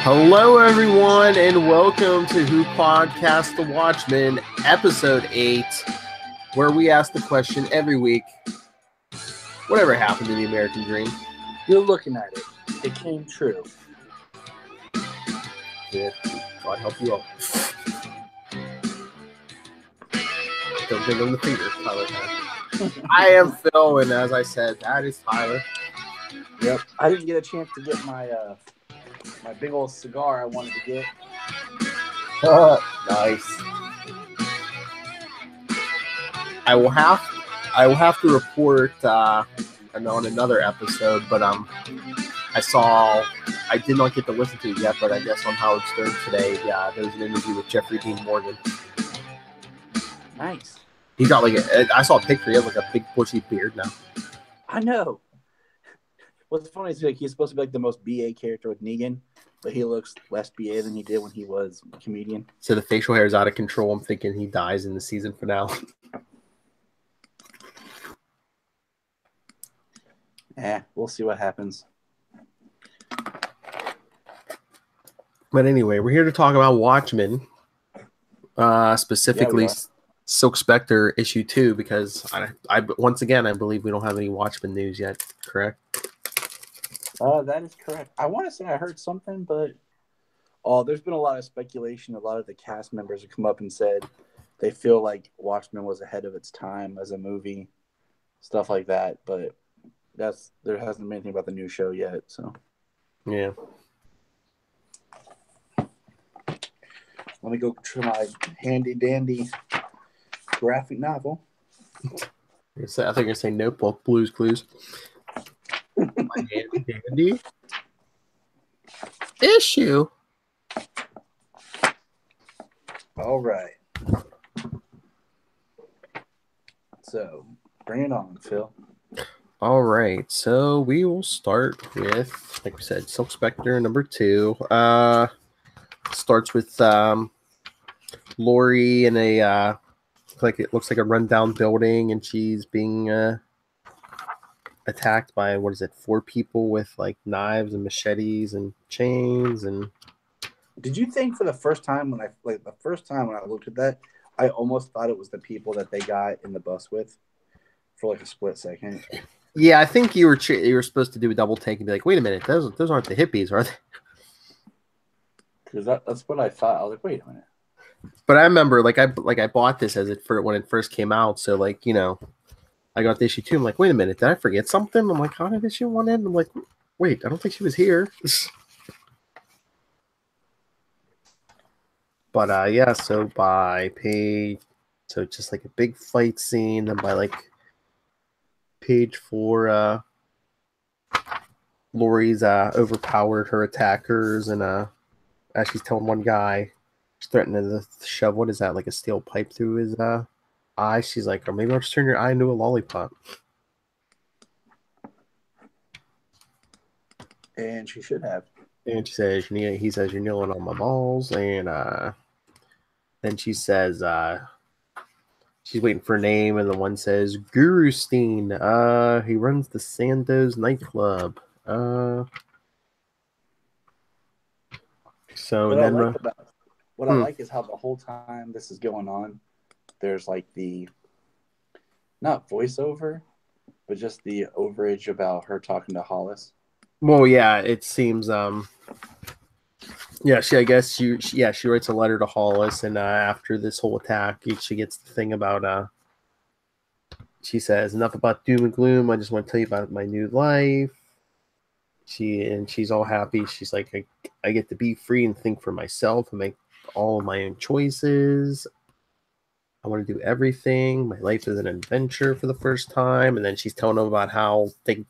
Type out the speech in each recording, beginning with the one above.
Hello, everyone, and welcome to Who Podcast the Watchmen, Episode 8, where we ask the question every week, whatever happened to the American dream? You're looking at it. It came true. Yeah, God help you all. Don't give him the finger, Tyler. I am Phil, and as I said, that is Tyler. Yep. I didn't get a chance to get my my big old cigar I wanted to get. Nice. I will have to report on another episode, but I did not get to listen to it yet, but I guess on Howard Stern today, there was an interview with Jeffrey Dean Morgan. Nice. He got I saw a picture. He has like a big bushy beard now. I know. What's funny is he's supposed to be like the most BA character with Negan, but he looks less BA than he did when he was a comedian. So the facial hair is out of control. I'm thinking he dies in the season finale. We'll see what happens. But anyway, we're here to talk about Watchmen, specifically Silk Spectre issue 2, because I once again I believe we don't have any Watchmen news yet. Correct? That is correct. I want to say I heard something, but there's been a lot of speculation. A lot of the cast members have come up and said they feel like Watchmen was ahead of its time as a movie, stuff like that. But there hasn't been anything about the new show yet. So yeah. Let me go to my handy dandy graphic novel. I think you're going to say Notebook, Blue's Clues. My handy dandy issue. All right. So, bring it on, Phil. All right. So we will start with, like we said, Silk Spectre number 2. Starts with Lori in it looks like a rundown building, and she's being attacked by 4 people with like knives and machetes and chains. And did you think for the first time when I looked at that, I almost thought it was the people that they got in the bus with for like a split second? Yeah, I think you were supposed to do a double take and be like, wait a minute, those aren't the hippies, are they? Because that's what I thought. I was like, wait a minute. But I remember, I bought this when it first came out. So, I got the issue 2. I'm like, wait a minute, did I forget something? I'm like, how did issue 1 end? I'm like, wait, I don't think she was here. But so by page, so just like a big fight scene. Then by page 4, Lori's overpowered her attackers, and as she's telling one guy, she's threatening to shove, what is that, like a steel pipe through his eye. She's like, or maybe I'll just turn your eye into a lollipop. And she should have. And he says, you're kneeling on my balls. And then she says, she's waiting for a name, and the one says, Gurustein. He runs the Sandoz nightclub. So what then I like is how the whole time this is going on, there's like the not voiceover, but just the overage about her talking to Hollis. Well, yeah, it seems she writes a letter to Hollis, and after this whole attack, she gets the thing about she says, enough about doom and gloom, I just want to tell you about my new life. She's all happy. She's like, I get to be free and think for myself and make all of my own choices. I want to do everything. My life is an adventure for the first time. And then she's telling them about how they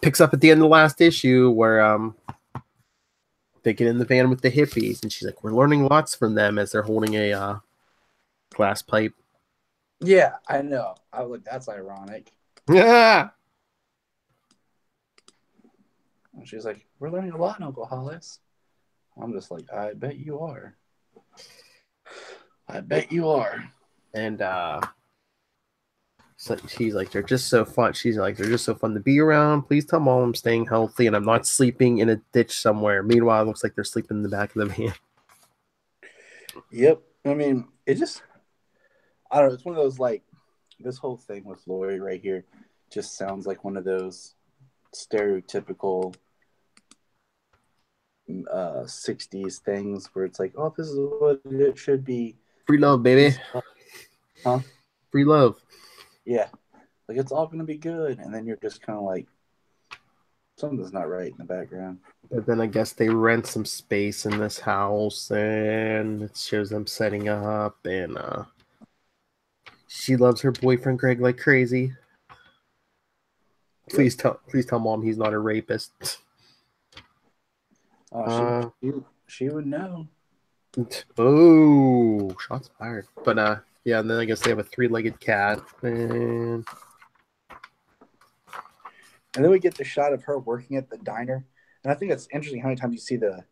picks up at the end of the last issue where they get in the van with the hippies, and she's like, we're learning lots from them as they're holding a glass pipe. Yeah, I know. I was like, that's ironic. Yeah. And she's like, we're learning a lot, Uncle Hollis. I'm just like, I bet you are. I bet you are. And So she's like, they're just so fun. She's like, they're just so fun to be around. Please tell Mom I'm staying healthy and I'm not sleeping in a ditch somewhere. Meanwhile, it looks like they're sleeping in the back of the van. Yep. I mean, it just, I don't know. It's one of those, like, this whole thing with Lori right here just sounds like one of those stereotypical 60s things where it's like, oh, this is what it should be. Free love, baby. Huh? Free love. Yeah. Like, it's all going to be good. And then you're just kind of like, something's not right in the background. But then I guess they rent some space in this house and it shows them setting up and she loves her boyfriend Greg like crazy. Please tell Mom he's not a rapist. She would know. Oh, shots fired. But yeah, and then I guess they have a 3-legged cat and then we get the shot of her working at the diner. And I think it's interesting how many times you see the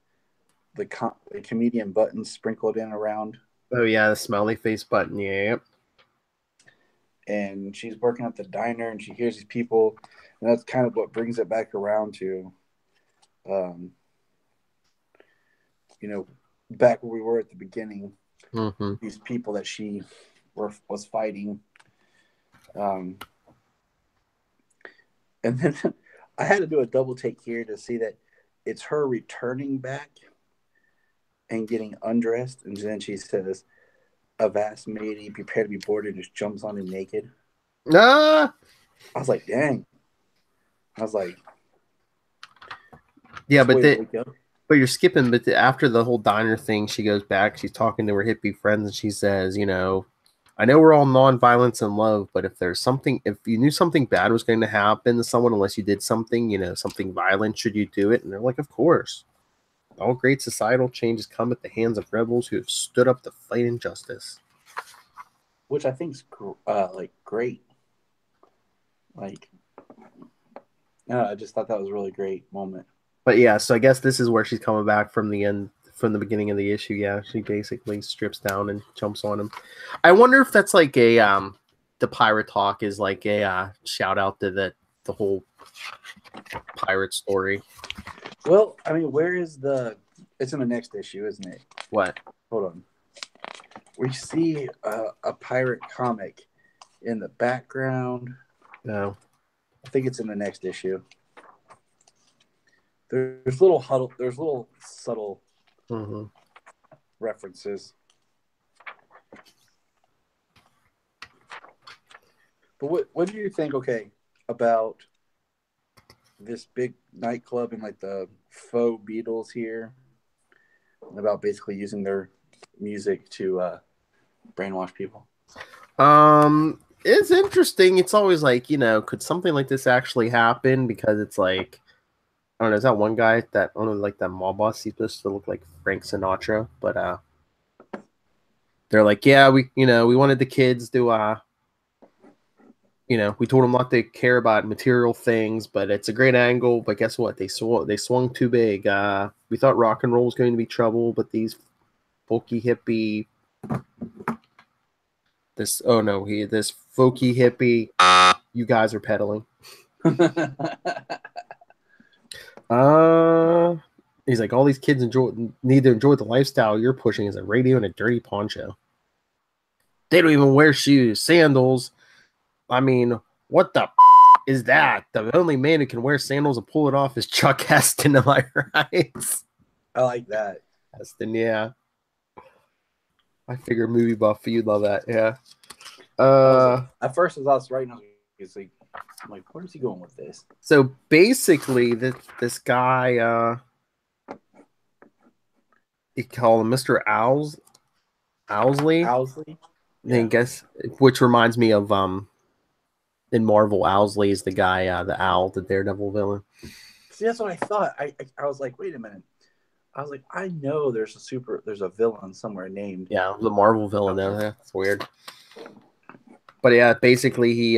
comedian buttons sprinkled in around. Oh yeah, the smiley face button, yeah. And she's working at the diner and she hears these people, and that's kind of what brings it back around to back where we were at the beginning. Mm-hmm. These people that she was fighting. And then I had to do a double take here to see that it's her returning back and getting undressed, and then she says, "Avast, matey, prepare to be boarded," and just jumps on him naked. Ah! I was like, dang. I was like, yeah, but you're skipping. But after the whole diner thing, she goes back. She's talking to her hippie friends, and she says, I know we're all non-violence and love, but if you knew something bad was going to happen to someone unless you did something, something violent, should you do it? And they're like, of course. All great societal changes come at the hands of rebels who have stood up to fight injustice. Which I think is great. Like, I just thought that was a really great moment. But yeah, so I guess this is where she's coming back from the beginning of the issue. Yeah, she basically strips down and jumps on him. I wonder if that's like the pirate talk is like a shout out to the whole pirate story. Well, I mean, where is it's in the next issue, isn't it? What? Hold on. We see a pirate comic in the background. No. I think it's in the next issue. There's little subtle references. But what do you think, about this big nightclub and like the faux Beatles here? About basically using their music to brainwash people? It's interesting. It's always like, could something like this actually happen? Because it's like, I don't know, is that one guy that like that mob boss, he's supposed to look like Frank Sinatra, but they're like, yeah, we wanted the kids to we told them not to care about material things, but it's a great angle. But guess what? They swung too big. We thought rock and roll was going to be trouble, but these folky hippie, this folky hippie, you guys are peddling. He's like, all these kids need to enjoy the lifestyle you're pushing as a radio and a dirty poncho. They don't even wear shoes, sandals. I mean, what the is that? The only man who can wear sandals and pull it off is Chuck Heston. Am I right? I like that. Heston, yeah. I figure movie buff, you'd love that, yeah. At first, as I was writing, I'm like, where is he going with this? So basically, this guy, you call him Mr. Owlsley. Owlsley? Yeah. I guess, which reminds me of in Marvel, Owlsley is the guy, the Owl, the Daredevil villain. See, that's what I thought. I was like, wait a minute. I was like, I know there's a villain somewhere named. Yeah, the Marvel villain there. That's weird. But yeah, basically he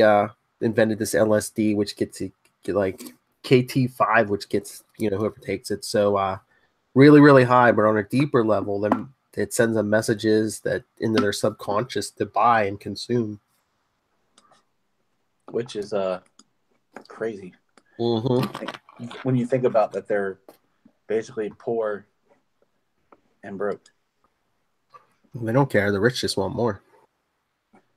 invented this LSD, which gets like KT5, which gets whoever takes it so really, really high, but on a deeper level, then it sends them messages that into their subconscious to buy and consume. which is crazy. Mm-hmm. When you think about that, they're basically poor and broke. They don't care. The rich just want more.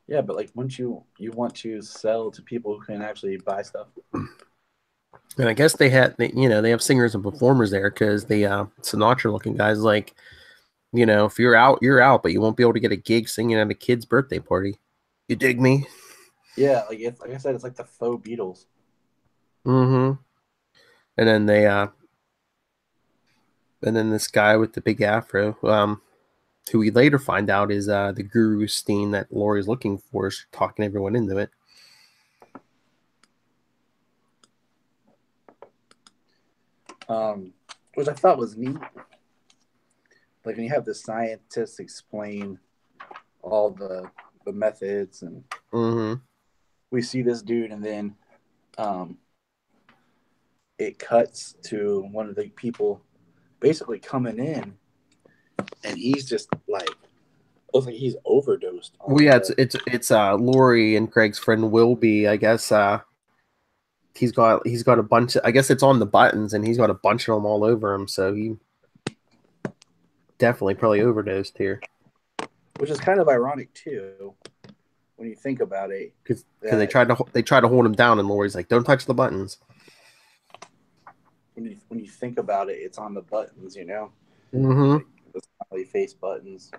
Yeah, but like, once you want to sell to people who can actually buy stuff. And I guess they have singers and performers there because the Sinatra-looking guy's like, if you're out, you're out, but you won't be able to get a gig singing at a kid's birthday party. You dig me? Yeah, like I said, it's like the faux Beatles. Mm-hmm. And then and then this guy with the big afro, who we later find out is the Guru Steen that Laurie's looking for, is talking everyone into it. Which I thought was neat. Like, when you have the scientists explain all the methods, and we see this dude, and then it cuts to one of the people basically coming in, and he's just like, looks like he's overdosed. Well, yeah, it's Laurie and Greg's friend Wilby. I guess he's got a bunch of, I guess it's on the buttons, and he's got a bunch of them all over him. So he definitely probably overdosed here. Which is kind of ironic too, when you think about it. Because they tried to hold him down, and Laurie's like, "Don't touch the buttons." When you think about it, it's on the buttons, Mm-hmm. Like the smiley face buttons.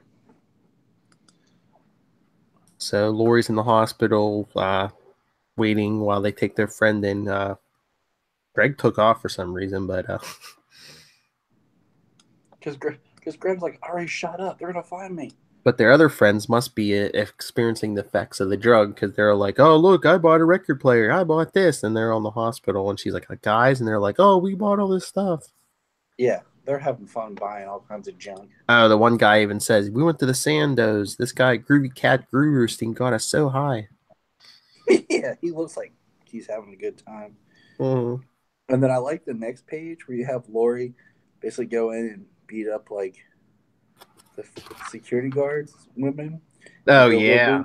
So Laurie's in the hospital, waiting while they take their friend in. Greg took off for some reason, but because Greg's like, "I already shot up. They're gonna find me." But their other friends must be experiencing the effects of the drug, because they're like, "Oh, look, I bought a record player. I bought this." And they're on the hospital, and she's like, "Guys," and they're like, "Oh, we bought all this stuff." Yeah, they're having fun buying all kinds of junk. Oh, the one guy even says, "We went to the Sandos. This guy, Groovy Cat Guru Steen, got us so high." Yeah, he looks like he's having a good time. Mm-hmm. And then I like the next page where you have Laurie basically go in and beat up like the security guards, women. Oh, yeah.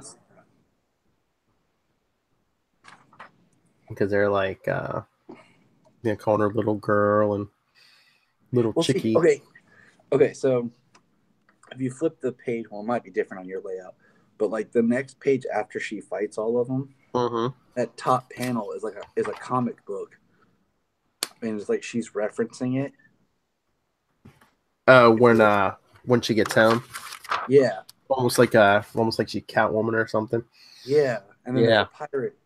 Because they're like, calling her little girl and little chickie. See, okay. So if you flip the page, well, it might be different on your layout, but like the next page after she fights all of them, that top panel is a comic book, and it's like she's referencing it. Oh, when she gets home. Yeah. Almost like she's Catwoman or something. Yeah, and then there's a pirate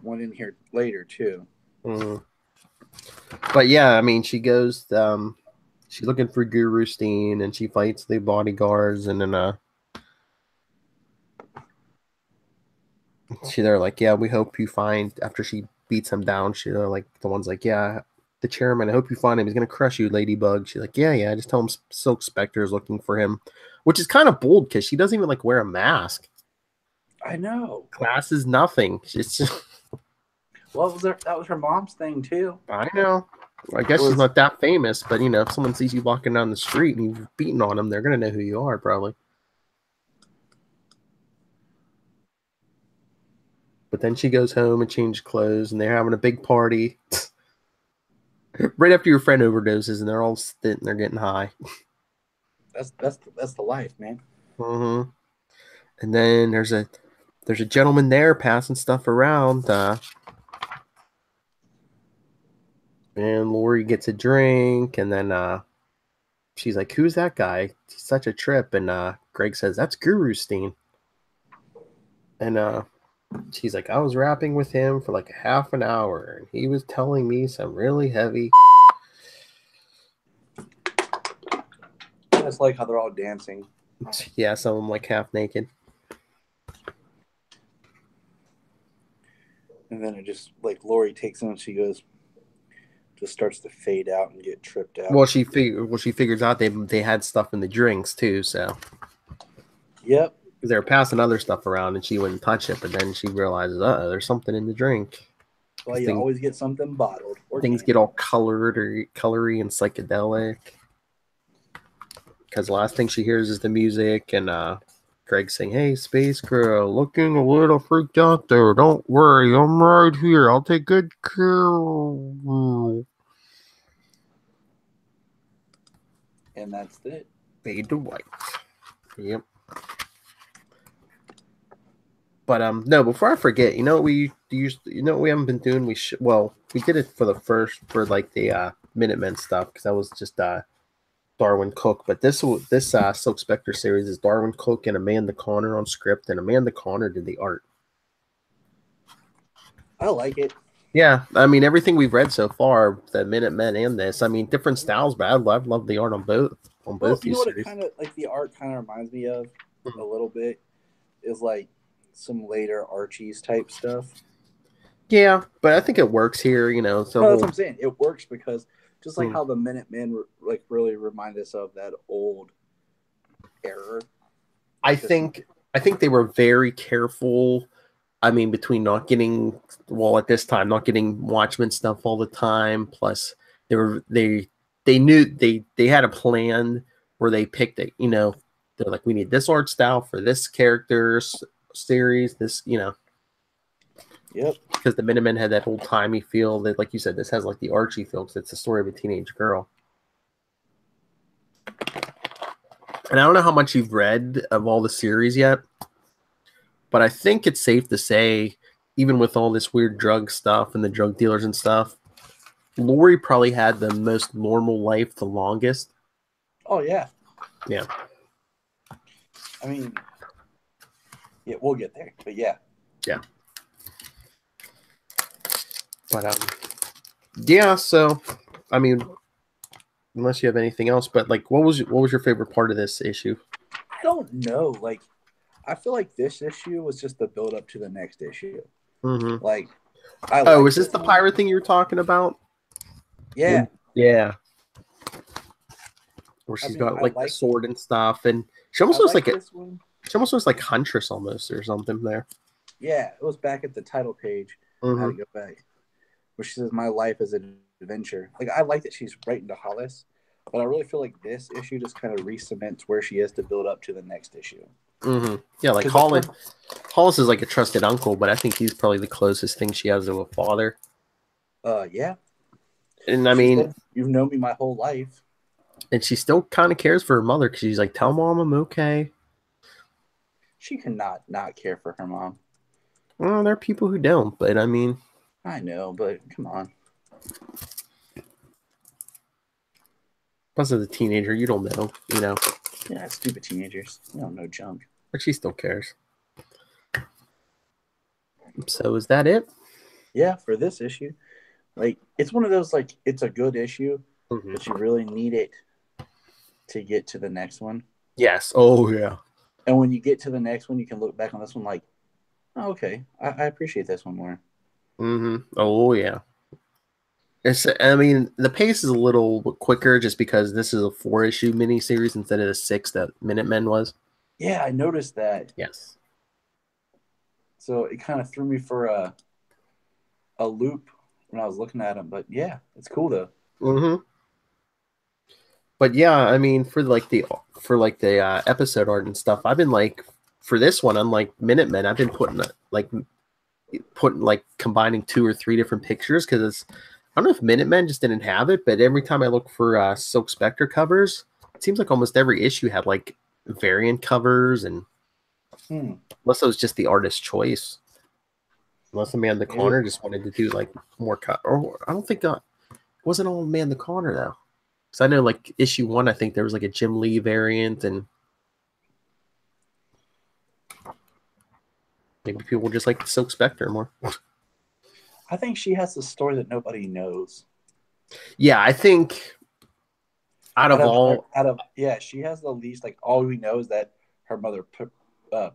one in here later too. Mm. But yeah, I mean, she goes. She's looking for Guru Steen, and she fights the bodyguards, and then they're like, "Yeah, we hope you find." After she beats him down, they're like, the one's like, "Yeah, the chairman. I hope you find him. He's gonna crush you, Ladybug." She's like, "Yeah. Just tell him Silk Spectre is looking for him," which is kind of bold because she doesn't even like wear a mask. I know. Class is nothing. It's just. Well, that was her mom's thing too. I know. I guess she's not that famous, but if someone sees you walking down the street and you've beaten on them, they're gonna know who you are, probably. But then she goes home and changes clothes, and they're having a big party. Right after your friend overdoses, and they're all sitting, they're getting high. That's the life, man. Mm-hmm. And then there's a gentleman there passing stuff around. And Laurie gets a drink, and then she's like, "Who's that guy? He's such a trip." And Greg says, "That's Guru Steen." And she's like, "I was rapping with him for like a half an hour, and he was telling me some really heavy." I just like how they're all dancing. Yeah, some of them like half naked. And then it just like Laurie takes them, and she goes, just starts to fade out and get tripped out. Well, she figures out they had stuff in the drinks too, so. Yep. Because they were passing other stuff around, and she wouldn't touch it, but then she realizes, there's something in the drink. Well, you always get something bottled. Things get all colory and psychedelic. Because the last thing she hears is the music, and Greg saying, "Hey, Space Girl, looking a little freaked out there. Don't worry, I'm right here. I'll take good care of you." And that's it. Fade to white. Yep. But no, before I forget, you know what we haven't been doing? We did it for the Minutemen stuff because that was just Darwin Cook. But this Silk Spectre series is Darwin Cook and Amanda Conner on script, and Amanda Conner did the art. I like it. Yeah, I mean everything we've read so far, the Minutemen and this, I mean different styles, but I love the art on both. Well, you know what? It kind of like the art kind of reminds me of a little bit is like some later Archie's type stuff. Yeah, but I think it works here. You know, so that's what I'm saying. It works because just like how the Minutemen like really remind us of that old era. I think they were very careful. I mean, between not getting at this time, not getting Watchmen stuff all the time. Plus, they knew they had a plan where they picked it. You know, they're like, we need this art style for this character's series. This, you know, yep. Because the Minutemen had that old timey feel. That, like you said, this has like the Archie feel because it's the story of a teenage girl. And I don't know how much you've read of all the series yet, but I think it's safe to say, even with all this weird drug stuff and the drug dealers and stuff, Laurie probably had the most normal life the longest. Oh, yeah. Yeah. I mean, yeah, we'll get there, but yeah. Yeah. But, yeah, so, I mean, unless you have anything else, but, like, what was your favorite part of this issue? I don't know. Like, I feel like this issue was just the build up to the next issue. Mm-hmm. Like, is this the pirate thing you were talking about? Yeah. Yeah. Where she's got like the sword and stuff, and she almost looks like Huntress almost or something there. Yeah, it was back at the title page. Mm-hmm. I had to go back. Where she says, "My life is an adventure." Like, I like that she's writing to Hollis, but I really feel like this issue just kind of re-cements where she is to build up to the next issue. Mm-hmm. Yeah, like Hollis is like a trusted uncle, but I think he's probably the closest thing she has to a father. Yeah. And I mean, you've known me my whole life. And she still kind of cares for her mother because she's like, "Tell Mom I'm okay." She cannot not care for her mom. Well, there are people who don't, but I mean, I know, but come on. Plus, as a teenager, you don't know, you know. Yeah, stupid teenagers. They don't know junk. But she still cares. So is that it? Yeah, for this issue. Like, it's one of those, like, it's a good issue, but you really need it to get to the next one. Yes. Oh, yeah. And when you get to the next one, you can look back on this one like, oh, okay, I appreciate this one more. Mm-hmm. Oh, yeah. I mean, the pace is a little quicker just because this is a 4-issue miniseries instead of the 6 that Minutemen was. Yeah, I noticed that. Yes. So it kind of threw me for a loop when I was looking at them. But yeah, it's cool though. Mm-hmm. But yeah, I mean, for the episode art and stuff, I've been like, for this one, unlike Minutemen, I've been putting combining 2 or 3 different pictures because it's. I don't know if Minutemen just didn't have it, but every time I look for Silk Spectre covers, it seems like almost every issue had like variant covers, and unless it was just the artist's choice, unless Amanda Conner just wanted to do like more cut. Or I don't think it wasn't all Amanda Conner though, because I know like issue 1, I think there was like a Jim Lee variant, and maybe people just like Silk Spectre more. I think she has the story that nobody knows. Yeah, I think she has the least. Like, all we know is that her mother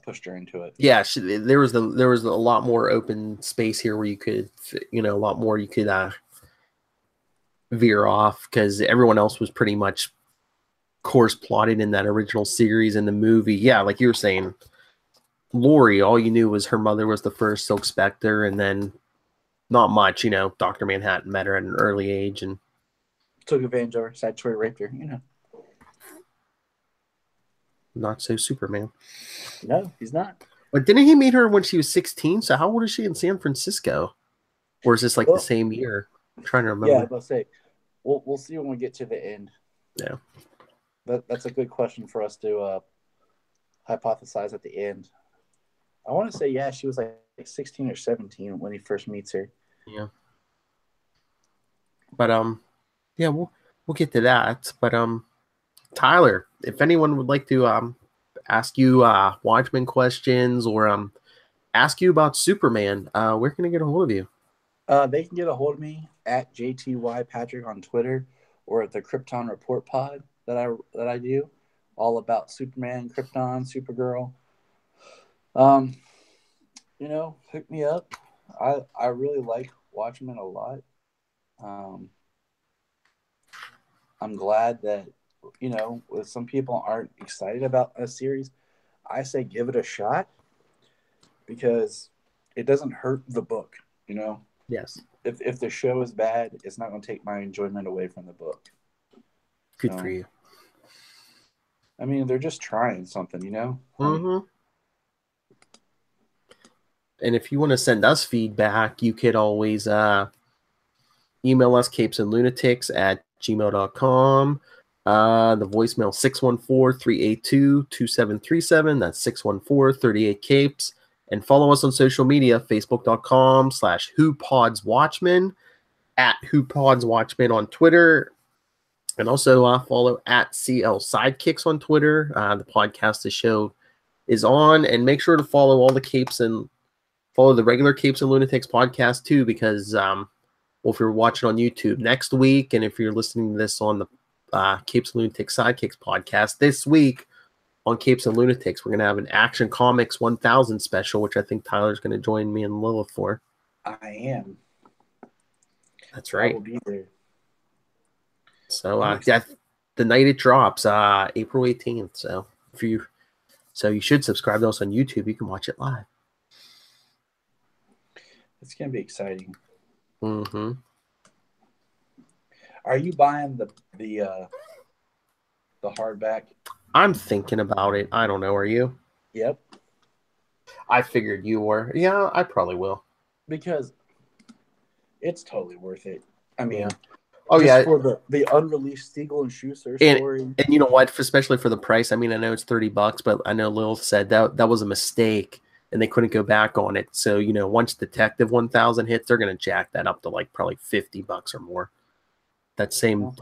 pushed her into it. Yeah, there was a lot more open space here where you could, a lot more you could veer off because everyone else was pretty much course plotted in that original series in the movie. Yeah, like you were saying, Laurie, all you knew was her mother was the first Silk Spectre, and then. Not much, Dr. Manhattan met her at an early age and took advantage of her, statutory raped her, Not so Superman. No, he's not. But didn't he meet her when she was 16? So how old is she in San Francisco? Or is this like the same year? I'm trying to remember. Yeah, let's say we'll see when we get to the end. Yeah. That's a good question for us to hypothesize at the end. I want to say, yeah, she was like 16 or 17 when he first meets her. Yeah. But yeah, we'll get to that. But Tyler, if anyone would like to ask you Watchmen questions or ask you about Superman, where can I get a hold of you? They can get a hold of me at JTY Patrick on Twitter or at the Krypton Report Pod that I do, all about Superman, Krypton, Supergirl. Hook me up. I really like Watchmen a lot. I'm glad that, if some people aren't excited about a series, I say give it a shot because it doesn't hurt the book, Yes. If the show is bad, it's not going to take my enjoyment away from the book. Good for you. I mean, they're just trying something, Mm-hmm. And if you want to send us feedback, you could always email us capesandlunatics@gmail.com. The voicemail 614-382-2737. That's 614-38-CAPES. And follow us on social media, facebook.com/WhoPodsWatchmen, @WhoPodsWatchmen on Twitter. And also follow @CL Sidekicks on Twitter. The podcast the show is on. And make sure to follow all the Capes and follow the regular Capes and Lunatics podcast too, because if you're watching on YouTube next week, and if you're listening to this on the Capes and Lunatics Sidekicks podcast this week on Capes and Lunatics, we're going to have an Action Comics 1000 special, which I think Tyler's going to join me and Lilith for. I am. That's right. I will be there. So the night it drops, April 18th. So you should subscribe to us on YouTube. You can watch it live. It's going to be exciting. Mm-hmm. Are you buying the hardback? I'm thinking about it. I don't know. Are you? Yep. I figured you were. Yeah, I probably will. Because it's totally worth it. I mean, for the unreleased Siegel and Schuster story. And you know what? Especially for the price. I mean, I know it's $30, but I know Lil said that was a mistake and they couldn't go back on it. So, once Detective 1000 hits, they're going to jack that up to probably $50 or more. That same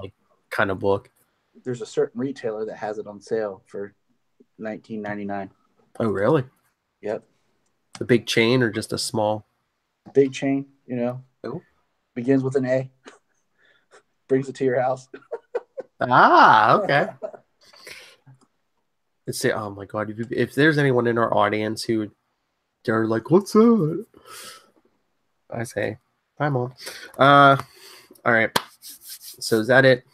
kind of book. There's a certain retailer that has it on sale for $19.99. Oh, really? Yep. The big chain or just a small? Big chain, Oh. Begins with an A. Brings it to your house. Okay. Let's say, oh my God, if there's anyone in our audience who they're like, what's that? I say, hi, Mom. All right. So is that it?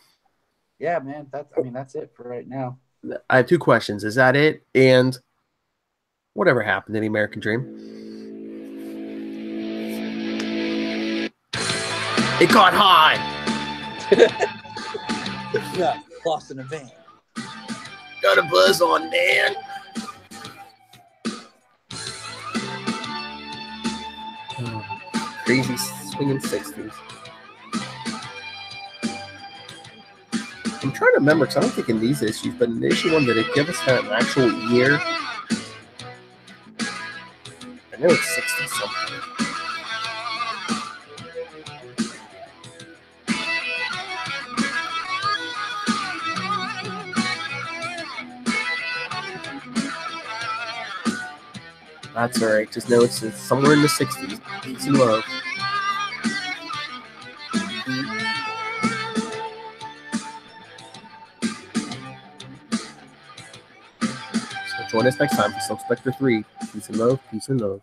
Yeah, man. That's it for right now. I have two questions. Is that it? And whatever happened to the American Dream? It got high. Yeah, lost in a van. Got a buzz on, man. Crazy swinging 60s. I'm trying to remember because I don't think in these issues, but in the issue one, did it give us an actual year? I know it's 60 something. That's all right. Just know it's somewhere in the 60s. Peace and love. So join us next time for Spectre 3. Peace and love. Peace and love.